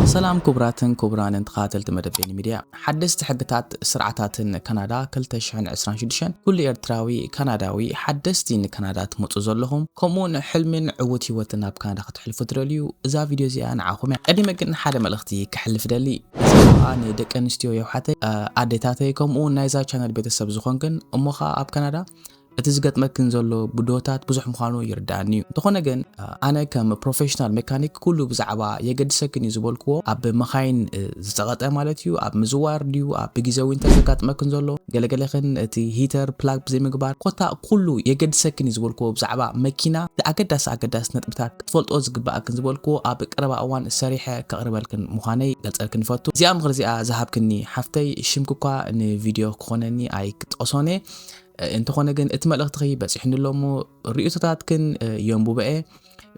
سلام كبران تقاتلت مدبين ميديا حدثت حقتات سرعتات كندا كلتشحن 26 كل إرتراوي كنداوي حدثتي إن كندا تموت زلهم كمون حلم عوتي وتناب كندا تحلف درليو إذا فيديو زي أنا عاقم قدي ممكن حدا ملختي كحلف دلي أنا دك أنستيو يوحتي أديتاتي كمون نايزا channel بيتسب زخونكن أمخا أب كندا اتزغت مكن زلو بدوتات بزح مخانو يردانيو تخونه جن انا كم بروفيشنال ميكانيك كله بزعبا يقد سكن يزبلكو اب مخاين زغطه مالتيو اب مزوار ديو اب غيزو انت زغط مكن زلو غلغلخن اتي هيتر بلاك بزي مغبار قطا كله يقد سكن يزبلكو بزعبا ماكينه اقداس نطبتات تفلطو زغبا كن زبلكو اب قربا اوان سريحه كقربلكن مخاني قلصلكن فوتو زي ام غرزيا زهابكني حفتي شمكوكا ان فيديو كخونني اي قصوني انت خونه جن اتملق تخي بس احنا لهم رئيسات كن يومبو بقى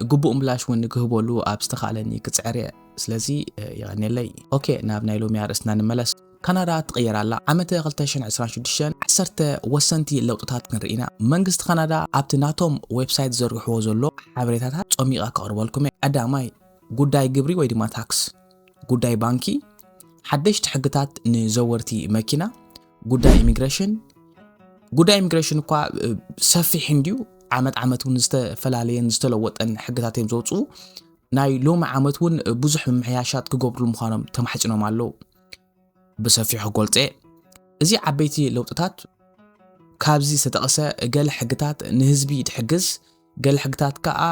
قبو املاش وين كهبولو ابستخالني كتسعري سلازي يعني لي اوكي نابنا لهم يارسنا نملس كندا تغير على عمته 2026 عسرت وسنتي لوطات كنرينا منغست كندا ابتناتهم ويب سايت زرحو زلو حبريتاتها صميقا كقربلكم اداماي غداي جبري ويدي ما تاكس غداي بانكي حدش حقتات نزورتي ماكينه غداي ايميغريشن غدا إيميغريشن كوا سفي حنديو عمت فلالين زتلوطن حقتاتهم زوصو ناي لوم عمتون بزح محياشات كغبرو مخانم تمحጭنوم አለው بسفيح قلطي እዚ ዓበይቲ ለውጥታት ካብዚ ዝተቀሰ ገለ ሕግታት ንህዝቢ ይድሕግዝ ገለ ሕግታት ከዓ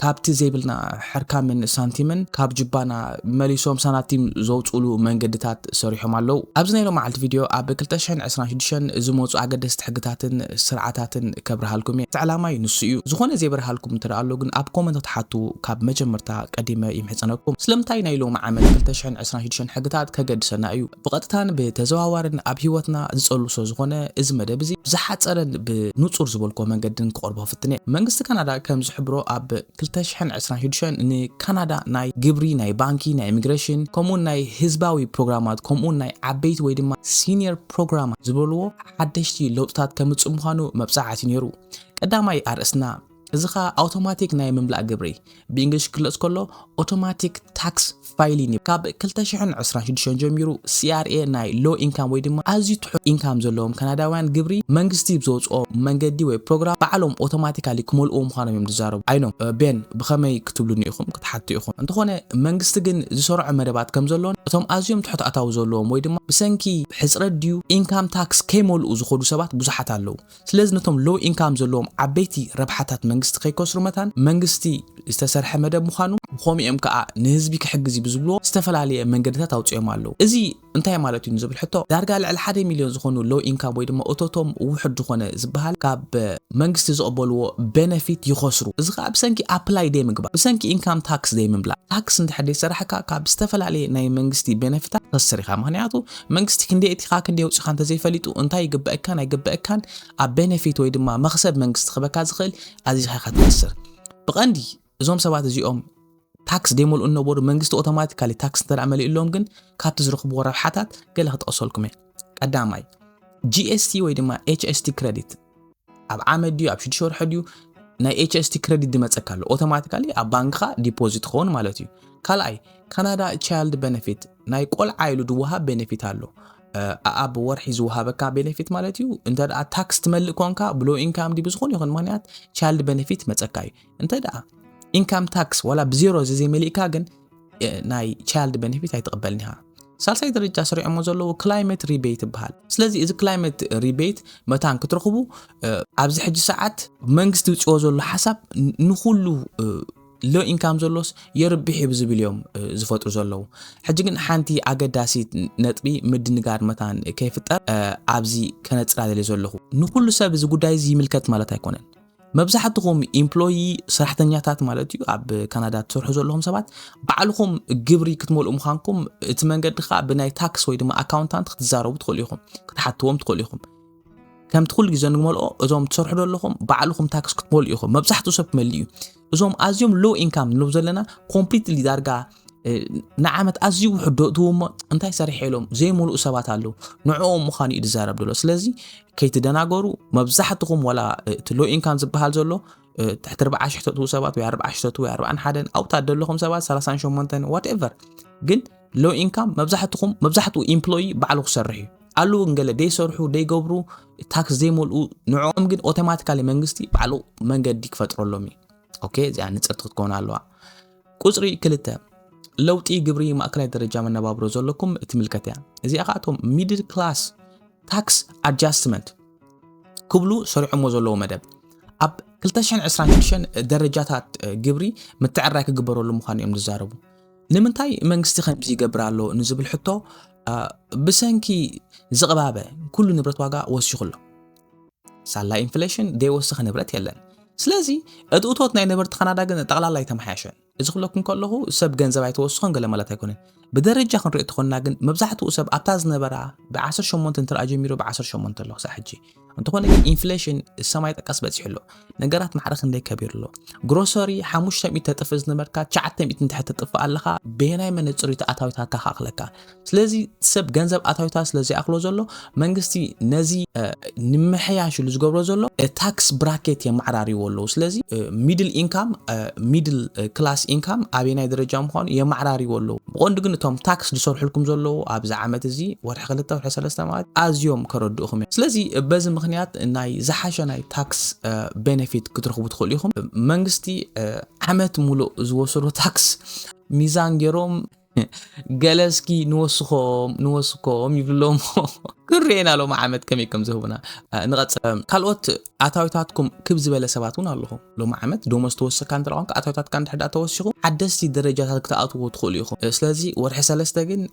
ካብቲ ዘይብልና ሕርካ ምን ሳንቲምን ካብ ጅባና መሊሶም ሳናቲም ዘውጽሉ መንገድታት ሰሪሖም አለው ኣብዚ ናይ ሎማዓልቲ ቪድዮ ኣብ 2026 ዝመጹ ኣገደስቲ ሕግታትን ስርዓታትን ከብርሃልኩም ተዓላማይ ንስዩ ዝኾነ ዘይብርሃልኩም ተራአሎ ግን ኣብ ኮመንት ተሓቱ ካብ መጀመርታ ቀዲመ ይምሕጸነኩም ስለምታይ ናይ ሎማ ዓመት 2026 ሕግታት ከገድሰና እዩ ብቐጥታን ብተዘዋዋርን ኣብ ህይወትና ዝጸልሶ ዝኾነ እዚ መደብ እዚ ዝሓጸረን ብንጹር ዝበልኮ መንገድን ክቆርቦ ፍትነ መንግስቲ ካናዳ ከም ዝሕብሮ ኣብ 2026 ንካናዳ ናይ ግብሪ ናይ ባንኪ ናይ ኢሚግሬሽን ኮሙን ናይ ህዝባዊ ፕሮግራማት ኮሙን ናይ ዓበይቲ ወይ ድማ ሲኒየር ፕሮግራማት ዝበልዎ ሓደሽቲ ለውጥታት ከምጽ ምዃኑ መብጻዕቲ ነይሩ ቀዳማይ ኣርእስና እዚኻ ኣውቶማቲክ ናይ ምምላእ ግብሪ ብእንግሊሽ ክለጽ ከሎ ኣውቶማቲክ ታክስ ፋይሊንግ ካብ 2026 ጀሚሩ CRA ናይ ሎ ኢንካም ወይ ድማ ኣዝዩ ትሑት ኢንካም ዘለዎም ካናዳውያን ግብሪ መንግስቲ ብዘውጽኦ መንገዲ ወይ ፕሮግራም ባዕሎም ኣውቶማቲካሊ ክመልኡ ምዃኖም እዮም ዝዛረቡ ኣይኖም ቤን ብኸመይ ክትብሉኒ ኢኹም ክትሓቱ ኢኹም እንተኾነ መንግስቲ ግን ዝሰርዑ መደባት ከም ዘለዎን እቶም ኣዝዮም ትሑት ኣታዊ ዘለዎም ወይ ድማ ብሰንኪ ሕጽረት ድዩ ኢንካም ታክስ ከይመልኡ ዝኸዱ ሰባት ብዙሓት ኣለዉ ስለዚ ነቶም ሎ ኢንካም ዘለዎም ዓበይቲ ረብሓታት መንግስቲ ከይከስሩ መታን መንግስቲ ዝተሰርሐ መደብ ምዃኑ ብኾሚኦም ከዓ ንህዝቢ ክሕግዝ ብዝብሎ ዝተፈላልየ መንገድታት ኣውጽኦም ኣለዉ እዚ እንታይ ማለት እዩ ንዝብል ሕቶ ዳርጋ ልዕሊ 1 ሚልዮን ዝኾኑ ሎ ኢንካም ወይ ድማ ኦቶቶም ውሕድ ዝኾነ ዝበሃል ካብ መንግስቲ ዝቕበልዎ ቤነፊት ይኸስሩ እዚ ከዓ ብሰንኪ ኣፕላይ ደይ ምግባር ብሰንኪ ኢንካም ታክስ ደይ ምምላእ ታክስ እንተሕደይ ሰራሕካ ካብ ዝተፈላልየ ናይ መንግስቲ ቤነፊታት ተሰሪኻ ምክንያቱ መንግስቲ ክንደይ እቲኻ ክንደይ ውፅኢኻ እንተዘይፈሊጡ እንታይ ይግበአካን ኣይግበአካን ኣብ ቤነፊት ወይ ድማ መኽሰብ መንግስቲ ክበካ ዝኽእል ኣዚኻ ክትወስር ብቐንዲ እዞም ሰባት እዚኦም ታክስ ደይመልኡ ነበሩ መንግስቲ ኣውቶማቲካሊ ታክስ ተራመለ ኢሎም ግን ካብቲ ዝረኽብዎ ረብሓታት ገለ ክጠቕሰልኩም ቀዳማይ GST ወይ ድማ HST ክሬዲት ኣብ ዓመት ድዩ ኣብ 6 ወርሒ ድዩ ናይ HST ክሬዲት ድመጸካሎ ኣውቶማቲካሊ ኣብ ባንክኻ ዲፖዚት ክኸውን ማለት እዩ ካልኣይ ካናዳ ቻይልድ ቤነፊት ናይ ቆልዓ ኢሉ ድወሃብ ቤነፊት ኣሎ ኣብ ወርሒ ዝወሃበካ ቤነፊት ማለት እዩ እንተዳ ታክስ ትመልእ ኮንካ ብሎ ኢንካም ዲ ብዝኾን ይኹን ምክንያት ቻይልድ ቤነፊት መጸካይ እንተዳ ኢንካም ታክስ ወላ ብዜሮ ዘይመልእካ ግን ናይ ቻይልድ ቤነፊት ኣይትቀበልኒኻ ሳልሳይ ደረጃ ሰሪዖሞ ዘለዎ ክላይሜት ሪቤት ይበሃል ስለዚ እዚ ክላይሜት ሪቤት መታን ክትረኽቡ ኣብዚ ሕጂ ሰዓት መንግስቲ ውጽኦ ዘሎ ሓሳብ ንኹሉ ሎ ኢንካም ዘሎስ የርብሕ ብዝብልዮም ዝፈጥሩ ዘለው ሕጂ ግን ሓንቲ ኣገዳሲት ነጥቢ ምድንጋር መታን ከይፍጠር ኣብዚ ከነጽራደለ ዘለኹ ንኹሉ ሰብ እዚ ጉዳይ እዚ ይምልከት ማለት ኣይኮነን መብዛሕትኩም ኢምፕሎይ ሰራሕተኛታት ማለት እዩ ኣብ ካናዳ ትሰርሑ ዘለኹም ሰባት ባዕልኩም ግብሪ ክትመልኡ ምዃንኩም እቲ መንገድኻ ብናይ ታክስ ወይ ድማ ኣካውንታንት ክትዛረቡ ትኽእሉ ኢኹም ክትሓትዎም ትኽእሉ ኢኹም ከም ትኩል ግዜ ንግመልኦ እዞም ትሰርሑ ዘለኹም ባዕልኩም ታክስ ክትመልኡ ኢኹም መብዛሕትኡ ሰብ ክመልእ እዩ እዞም ኣዝዮም ሎ ኢንካም ንብሎ ዘለና ኮምፕሊትሊ ዳርጋ ንዓመት ኣዝዩ ውሕዶትዎም እንታይ ሰሪሕ ኢሎም ዘይመልኡ ሰባት ኣለዉ ንዕኦም ምዃኑ ይዛረብ ደሎ ስለዚ ከይትደናገሩ መብዛሕትኩም ወላ እቲ ሎ ኢንካም ዝበሃል ዘሎ تحت 4 شهور سبات و 4 شهور و 41 أو تعدل لهم سبات 38 whatever ግን low income مبزحتو employee بعلو خسرحي قالو نقل دي سرحو دي قبرو تاكس دي مولو نعوم جن اوتوماتيكالي منغستي بعلو منقد ديك فترو لومي اوكي يعني نصرت تكون علوا قصري كلتا لوطي قبري ماكلاي درجه من نبابرو زلكم تملكتها ازي اخاتهم ميدل كلاس تاكس ادجستمنت كبلو سرعو زلو مدب اب 2022 درجاتات قبري متعراك قبرو لمخان يوم نزاربو نمنتاي منغستي خمسي قبرالو نزبل حتو بسنكي زغبابه كل نبرت واقع وسخلو سالا انفليشن دي وسخ نبرت يلن سلازي ادوتوت ناي نبرت خنادا غن طقلالا يتمحاشن اذا خلكم كلهو سب غنزب ايتوسخن قال مالات يكون بدرجه خنري تخنا غن مبزحتو سب ابتاز نبرا ب10 8 انتر اجميرو ب10 8 لو صحجي انت كون انفليشن السماي تقص بصحلو نغرات محرخ اندي كبير له غروسري 500 تطفز نبركا 900 تحت تطف علخا بيناي منصري تاعتاويتا تخاخلكا سلازي سب غنزب اتاويتا سلازي اخلو زلو منغستي نزي نمحياش لزغبرو زلو تاكس براكيت يمعراري ولو سلازي ميدل انكم ميدل كلاس انكم ابيناي درجه مخون يمعراري ولو بقوند غن توم تاكس دسورح لكم زلو ابز عامت زي ورح 3 مات ازيوم كردوخم سلازي بز مخنيات ناي زحاشه ناي تاكس بنفيت كترخبو تخليهم منغستي عامت مولو زوسرو تاكس ميزان جيروم جلسكي نوسكم يبلوم كرينا لو معامد كم زهبنا نغص كالوت اتاويتاتكم كبز بلا سباتون الله لو معامد دومس توسك كان ترون اتاويتات كان حدا توسخو حدستي درجات كتااتو تخليهم سلازي ورح سلسته جن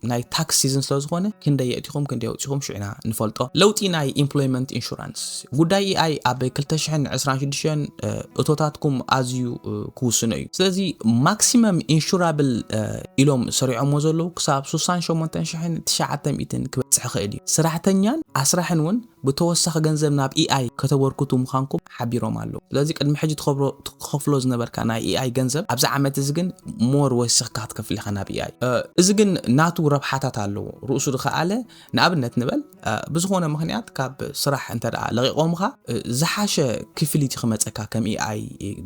ناي تاكس سيزن سلازخونه كندا ياتيكم كندا يوتيكم شعنا نفلطو لوتي ناي امبلويمنت انشورانس غداي اي اب 2026 اتوتاتكم ازيو كوسنيو سلازي ماكسيمم انشورابل إلهم سريع موزلو كساب 68 شحن 900 كبصح خيدي سرحتنيان اسرحنون بتوسخ ገንዘብ ናብ ኢአይ ከተወርኩቱ ምኻንኩም ሓቢሮም አለው ስለዚህ ቅድሚ ሕጂ ተኸፍሎ ዝነበርካ ናይ ኢአይ ገንዘብ ኣብዛ ዓመት እዚ ግን ሞር ወስኽካ ትከፍል ኢኻ ናብ ኢአይ እዚ ግን ናቱ ረብሓታት አለው ርእሱ ድኸኣለ ንኣብነት ንበል ብዝኾነ ምኽንያት ካብ ስራሕ እንተዳ ለቂቆምኻ ዝሓሸ ክፍሊት ይኽመፀካ ከም ኢአይ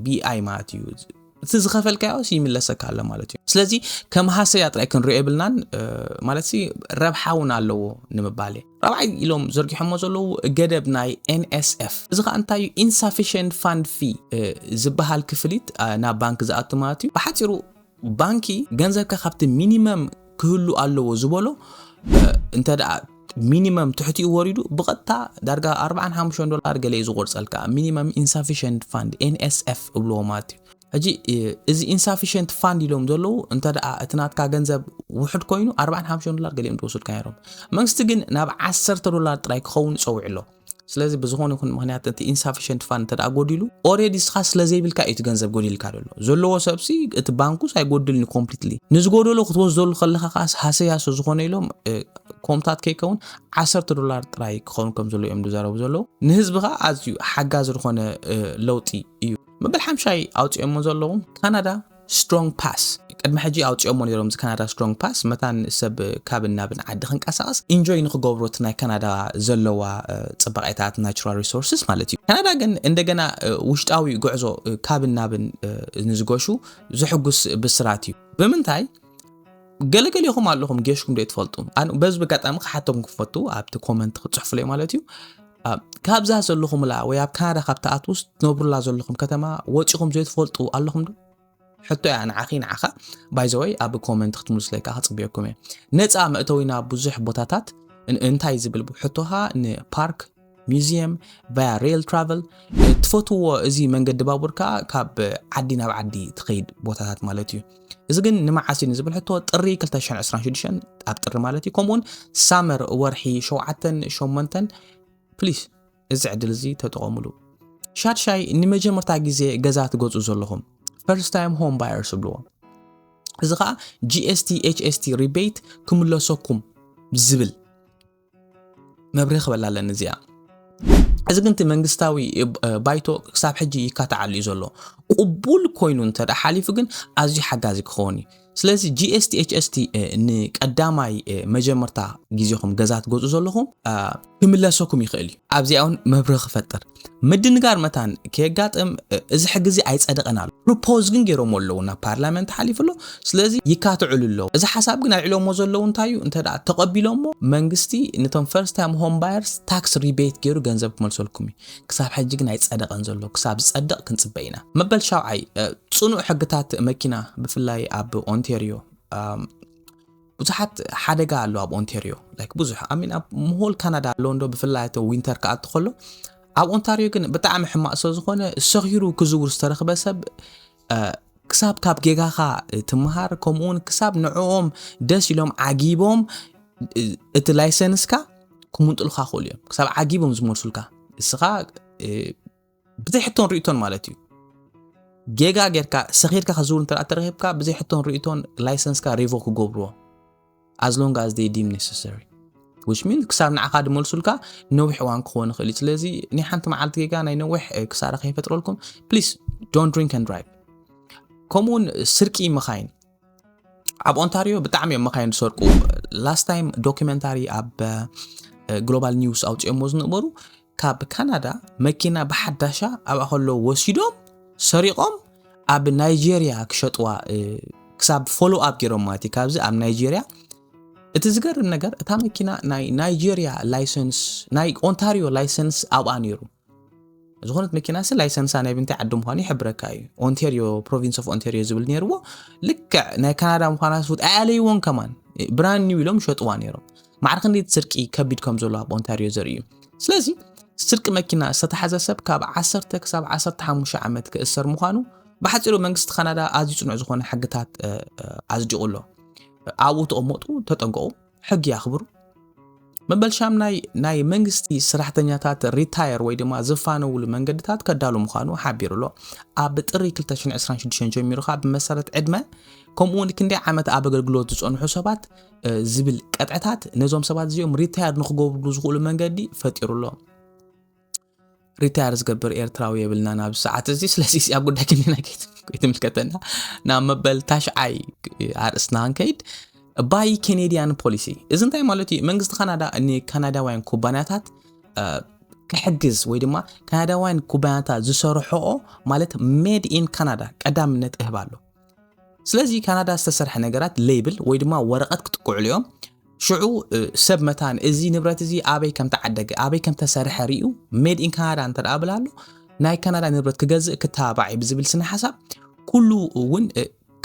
ቢአይ ማለት እዩ تزخفلكاوس يملسك على مالتي سلازي كم حاسيات رايكن ريبلنان مالتي ربحاون علو نمبالي ربعي يلوم زرقي حموزلو قدب ناي NSF إذا أنتاي insufficient fund fee زبها الكفليت نا بانك زاتماتي وحاتيرو بانكي جنزك خبت مينيمم كله علو زبولو انت مينيمم تحتي وريدو بغتا درجة $45 قلي زغور سالكا مينيمم insufficient fund NSF بلوماتي اجي از insufficient fund يلوم دولو انت اتناتكا ገንዘብ ውሕድ ኮይኑ $45 ገሊም ትወስድ ካይሮም መንግስቲ ግን ናብ $10 ጥራይ ክኸውን ፀውዕሎ ስለዚ ብዝኾነ ይኹን ምኽንያት እቲ insufficient fund ተዳ ጎዲሉ already ስኻ ስለዘይብልካ እቲ ገንዘብ ጎዲልካ ደሎ ዘለዎ ሰብሲ እቲ ባንኩ ሳይጎድልኒ completely ንዝጎደሎ ክትወስደሉ ከለኻ ካስ ሃሰያሶ ዝኾነ ኢሎም ኮምታት ከይከውን $10 ጥራይ ክኸውን ከም ዘሎ እዮም ዝዛረቡ ዘሎ ንህዝብኻ ኣዝዩ ሓጋዝ ዝኾነ ለውጢ እዩ مبل حمشاي أوتيومو زلهم كندا strong pass قدم حجي أوتيومو نيروم كندا strong pass مثلا سب كابن نابن عدخن كأساس enjoy نخجوبروتنا كندا زلوا تبقيتات natural resources مالتي كندا جن عندنا وشتاوي جعزو كابن نابن نزجوشو زحجوس بسراتي بمنتاي قال يخم علىهم جيشكم ديت فلتو أنا بس بقطع حتى مكفتو أبت كومنت تصحف لي مالتي كابزا زلهم لا وياب كندا خبطات وسط نبر لا زلهم كتما وجههم زيت فولتو اللهم حتى يعني عخين عخا باي ذا واي اب كومنت ختملس لك هتصبيكم نصا مأتوينا بزح بوتاتات انتاي زبل حتوها ن بارك ميوزيوم با ريل ترافل تفوتو ازي منقد بابوركا كاب عدينا بعدي تخيد بوتاتات مالتي اذا كن نمعاسين زبل حتو طري 2026 ابطر مالتي كومون سامر ورحي شوعتن شومنتن بليز ازعدل زي تتقاملو شات شاي نمجه مرتا غيزي غزات غوصو زلهم first time home buyers بلو ازغا GST HST rebate كملوسكم زبل مبرخ بلا لنزيا اذا كنت منغستاوي بايتو حساب حجي يكاتعلي زلو قبول كوينو انت حليف كن ازي حغازي كخوني ስለዚህ GST HST ንቀዳማይ መጀመርታ ግዜኹም ገዛት ገዙ ዘለኹም ክምለሰኩም ይኽእል እዩ ኣብዚኣውን መብረኽ ክፈጥር ምድንጋር መታን ከጋጥም እዚ ሕግዚ ኣይጸደቀናሉ ፕሮፖዝ ግን ገይሮም ኣለውና ፓርላመንት ሓሊፍሎ ስለዚ ይካትዕሉሎ እዚ ሓሳብ ግን ኣልዕሎሞ ዘለው እንታዩ እንተዳ ተቀቢሎሞ መንግስቲ ነቶም ፈርስት ታይም ሆም ባየርስ ታክስ ሪቤት ገይሩ ገንዘብ ክመልሰልኩም ክሳብ ሕጂ ግን ኣይጸደቀን ዘሎ ክሳብ ዝጸደቅ ክንጽበይና መበል ሻውዓይ ጽኑዕ ሕግታት መኪና ብፍላይ ኣብ ኦንታሪዮ ብዙሓት ሓደጋ ኣሎ ኣብ ኦንታሪዮ ላይክ ብዙሕ አሚን ኣብ ሞል ካናዳ ሎንዶ ብፍላይ ተ ዊንተር ካኣት ተኸሎ ኣብ ኦንታሪዮ ግን ብጣዕሚ ሕማቅ ሰው ዝኾነ ሰኺሩ ክዝውር ዝተረኽበ ሰብ ክሳብ ካብ ጌጋኻ ትምሃር ከምኡን ክሳብ ንዕኦም ደስ ኢሎም ዓጊቦም እቲ ላይሰንስካ ኩምንጥልካ ኸሉ እዮም ክሳብ ዓጊቦም ዝመልሱልካ እስኻ ብዘይ ሕቶን ርእቶን ማለት እዩ ጌጋ ጌርካ ሰኺርካ ክዝውር እንተረኺብካ ብዘይ ሕቶን ርእቶን ላይሰንስካ ሪቮክ ክገብርዎ as long as they deem necessary which means ክሳብ ንዓኻ ድመልሱልካ ነዊሕ እዋን ክኾን ይኽእል ስለዚ ኒ ሓንቲ መዓልቲ ጌጋ ናይ ነዊሕ ክሳራ ከይፈጥረልኩም please don't drink and drive ከምኡን ስርቂ መኻይን ኣብ ኦንታሪዮ ብጣዕሚ እዮም መኻይን ዝሰርቁ last time documentary ኣብ global news ኣውፅኦሞ ዝነበሩ ካብ ካናዳ መኪና ብሓዳሻ ኣብ ኣኸሎ ወሲዶም ሰሪቆም ኣብ ናይጄሪያ ክሸጥዋ ክሳብ ፎሎ ኣፕ ገይሮም ማለት ካብዚ ኣብ ናይጄሪያ እቲ ዝገርም ነገር እታ መኪና ናይ ናይጄሪያ ላይሰንስ ናይ ኦንታሪዮ ላይሰንስ ኣብኣ ነይሩ ዝኾነት መኪና ስ ላይሰንሳ ናይ ብንታይ ዓዲ ምዃኑ ይሕብረካ እዩ ኦንታሪዮ ፕሮቪንስ ኦፍ ኦንታሪዮ ዝብል ነይርዎ ልክዕ ናይ ካናዳ ምዃና ስውጥ ኣያለይዎን ከማን ብራንድ ኒው ኢሎም ሸጥዋ ነይሮም ማዕርክ እንዴት ስርቂ ከቢድ ከም ዘሎ ኣብ ኦንታሪዮ ዘርኢ እዩ ስለዚ ስርቂ መኪና ዝተሓዘ ሰብ ካብ 10 ክሳብ 15 ዓመት ክእሰር ምዃኑ ብሓፂሩ መንግስቲ ካናዳ ኣዝዩ ጽኑዕ ዝኾነ ሕግታት ኣዝዲቑሎ ኣብኡ ተቐመጡ ተጠንቀቑ ሕጊ ያኽብሩ መበልሻም ናይ መንግስቲ ሰራሕተኛታት ሪታየር ወይ ድማ ዝፋነውሉ መንገድታት ከዳሉ ምዃኑ ሓቢሩሎ ኣብ ጥሪ 2026 ጀሚሩ ካብ መሰረት ዕድመ ከምኡውን ክንደይ ዓመት ኣብ ኣገልግሎት ዝጸንሑ ሰባት ዝብል ቀጥዕታት ነዞም ሰባት እዚኦም ሪታየር ንኽገብሩ ዝኽእሉ መንገዲ ፈጢሩሎ ሪታየር ዝገብር ኤርትራዊ የብልና ናብ ሰዓት እዚ ስለዚ ኣብ ጉዳይ ክንና ከይትምልከተና ናብ መበል ታሽዓይ ኣርእስና ንከይድ ባይ ካናዲያን ፖሊሲ እዚ እንታይ ማለት እዩ መንግስቲ ካናዳ ንካናዳውያን ኩባንያታት ክሕግዝ ወይ ድማ ካናዳውያን ኩባንያታት ዝሰርሕኦ ማለት ሜድ ኢን ካናዳ ቀዳምነት እህባሎ ስለዚ ካናዳ ዝተሰርሐ ነገራት ሌብል ወይ ድማ ወረቐት ክትቁዕሉ እዮም ሽዑ ሰብ መታን እዚ ንብረት እዚ ኣበይ ከም ተዓደገ ኣበይ ከም ተሰርሐ ሪኡ ሜድ ኢን ካናዳ እንተዳብላሉ ናይ ካናዳ ንብረት ክገዝእ ክታባዕ ብዝብል ስነ ሓሳብ ኩሉ እውን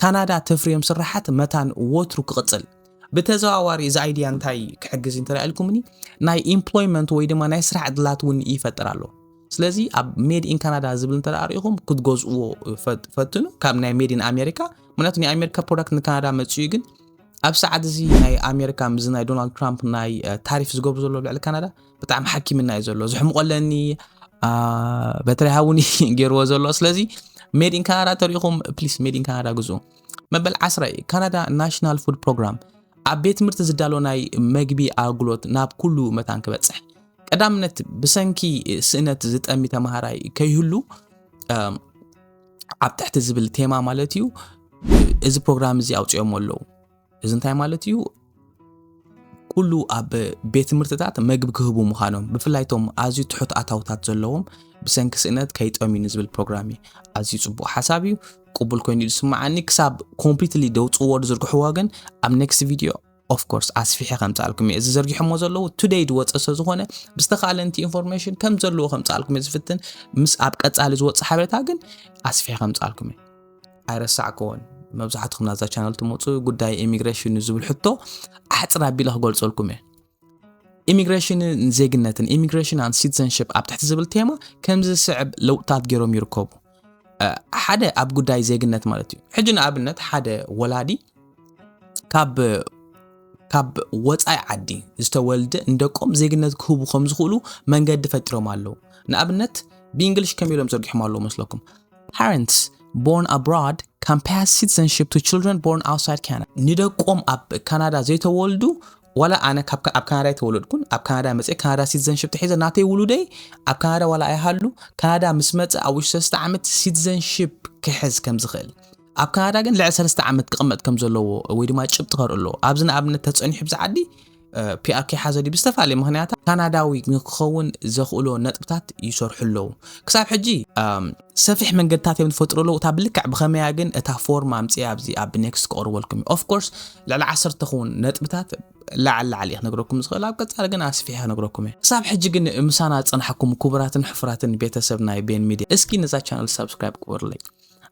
ካናዳ ተፍሪዮም ስራሓት መታን ወትሩ ክቅጽል በተዘዋዋሪ እዚ አይዲያ እንታይ ክሕግዝ እንተራእልኩምኒ ናይ ኤምፕሎይመንት ወይ ድማ ናይ ስራሕ ዕድላት እውን ይፈጥራሉ ስለዚ ኣብ ሜድ ኢን ካናዳ ዝብል እንተራእሪኹም ክትገዝእዎ ፈትኑ ካብ ናይ ሜድ ኢን ኣሜሪካ ምክንያቱ ናይ ኣሜሪካ ፕሮዳክት ንካናዳ መጽኡ ግን ኣብ ሰዓት እዚ ናይ ኣሜሪካ ምስ ናይ ዶናልድ ትራምፕ ናይ ታሪፍ ዝገብሩ ዘሎ ልዕሊ ካናዳ ብጣዕሚ ሓኪምና እዩ ዘሎ ዝሕምቆለኒ በትሪሃውኒ ገይርዎ ዘሎ ስለዚ ሜድ ኢን ካናዳ ተሪኹም ፕሊስ ሜድ ኢን ካናዳ ግዙ መበል 10 ካናዳ ናሽናል ፉድ ፕሮግራም ኣብ ቤት ትምህርቲ ዝዳሎ ናይ መግቢ ኣገልግሎት ናብ ኩሉ መታን ክበጽሕ ቀዳምነት ብሰንኪ ስእነት ዝጠሚ ተማሃራይ ከይህሉ ኣብ ትሕቲ ዝብል ቴማ ማለት እዩ እዚ ፕሮግራም እዚ ኣውጽኦም ኣለዉ እዚ እንታይ ማለት እዩ ኩሉ ኣብ ቤት ትምህርትታት መግቢ ክህቡ ምዃኖም ብፍላይቶም ኣዝዩ ትሑት ኣታውታት ዘለዎም ብሰንኪ ስእነት ከይጠሚኑ ዝብል ፕሮግራም ኣዝዩ ጽቡቕ ሓሳብ እዩ ቅቡል ኮይኑ ይስማዓኒ ክሳብ ኮምፕሊትሊ ደውጽዎ ዝርግሕዎ ግን ኣብ ኔክስት ቪድዮ ኦፍ ኮርስ ኣስፊሐ ከምጻልኩም እዚ ዘርጊሕሞ ዘለዉ ቱዴይ ድወጽሰ ዝኾነ ብስተኻለንቲ ኢንፎርሜሽን ከም ዘለዎ ከምጻልኩም ዝፍትን ምስ ኣብ ቀጻሊ ዝወጽ ሓበሬታ ግን ኣስፊሐ ከምጻልኩም ኣይረሳዕክዎን መብዛሕትኩም ናዛ ቻናል ትመጹ ጉዳይ ኢሚግሬሽን ዝብል ሕቶ ኣሕጽራ ቢለ ክገልጸልኩም ኢሚግሬሽን ዜግነትን ኢሚግሬሽን and citizenship ኣብ ትሕቲ ዝብል ቴማ ከምዚ ስዕብ ለውጥታት ገይሮም ይርከቡ ሓደ ኣብ ጉዳይ ዜግነት ማለት እዩ ሕጂ ንኣብነት ሓደ ወላዲ ካብ ወጻይ ዓዲ ዝተወልደ እንደቆም ዜግነት ክህቡ ከም ዝኽእሉ መንገዲ ፈጢሮም ኣለዉ ንኣብነት ብእንግሊሽ ከመይሎም ዘርጊሖም ኣለዉ መስለኩም parents born abroad can pass citizenship to children born outside Canada ንደቆም ኣብ ካናዳ ዘይተወልዱ ወላ ኣነ ካብ ካናዳ ተወለድኩን ኣብ ካናዳ መጽ ካናዳ citizenship ተሒዘ ናተይ ውሉደይ ኣብ ካናዳ ወላ ኣይሃሉ ካናዳ ምስ መጽ ኣብ 3 ዓመት citizenship ክሕዝ ከም ዝኽእል ኣብ ካናዳ ግን ልዕሊ 3 ዓመት ክቕመጥ ከም ዘለዎ ወይ ድማ ጭብጥ ቀርሎ ኣብዝና ኣብነት ተጸኒሑ ብዛዓዲ ፒአር ከሓዘዲ ብዝተፈላለየ ምኽንያታት ካናዳዊ ንክኸውን ዘኽእሎ ነጥብታት ይሰርሑለው ክሳብ ሕጂ ሰፊሕ መንገድታት እዮም ዝፈጥሩለው እታ ብልክዕ ብኸመያ ግን እታ ፎርም ኣምጽያ ኣብዚ ኣብ ኔክስት ቀርበልኩም ኦፍ ኮርስ ልዕሊ 10 ኹን ነጥብታት ላዕሊ ክነግረኩም ዝኽእል ኣብ ቀጻሊ ግን ኣስፊሕ ክነግረኩም ክሳብ ሕጂ ግን ምሳና ጽንሐኩም ክቡራትን ሕፍራትን ቤተሰብ ናይ ቤን ሚድያ እስኪ ነዛ ቻናል ሰብስክራይብ ግበሩለይ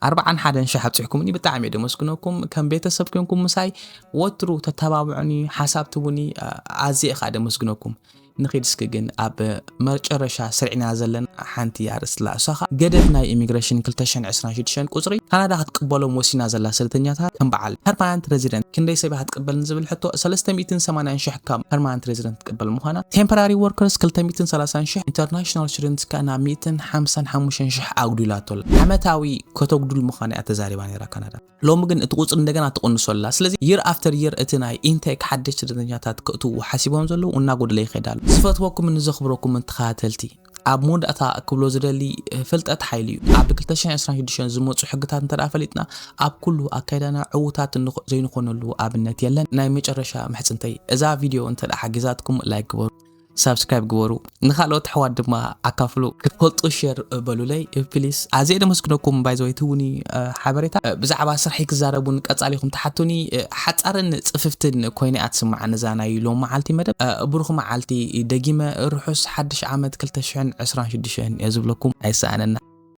41 شح بتحكمني بتعمي دمسكنكم كم بيتسب كنكم مساي وترو تتابعوني حسابتوني عزي خاد مسكنكم نخيد سكجن أب مرجرشة سرعنا زلنا حنتي عرس لا صخا قدرنا إيميغريشن كلتشن 20 قصري كندا هتقبلوا موسينا زلا سلطنياتها كم بعل permanent resident كندي سبي هتقبل نزبل حتى 380 شح كم permanent resident تقبل مهنا temporary workers 330 شح international students كنا 155 شح أقدولاتول عمتاوي كتوقدو المخانة أتزارباني را كندا لو ممكن تقص عندنا تقنصولا سلازي year after year اتناي intake حدش سلطنياتها تكتو وحاسبهم زلو وناقود لي خدال صفتوكم من زخبركم من تخاتلتي ኣብ ሞድኣታ ክብሎ ዝደሊ ፍልጠት ሓይሊ ኣብ 2026 ዝመጹ ሕግታት እንተዳፈሊጥና ኣብ ኩሉ ኣካይዳና ዕውታት ዘይንኾነሉ ኣብነት የለን ናይ መጨረሻ ምሕጽንተይ እዛ ቪድዮ እንተዳ ሓጊዛትኩም ላይክ ግበሩ سبسكرايب جوارو نخلوت حواد ما أكافلو كفلتو شير بلولي بليس عزيزي مسكنكم بايزويتوني حبريتا بزعبا سرحيك زاربون كاتساليكم تحتوني حتى أرن صففتن كويني أتسمع عن زاناي لو معالتي مدب بروخ معالتي دقيمة روحوس حدش عامد كلتشعن 20 يزبلكم أي ساعنا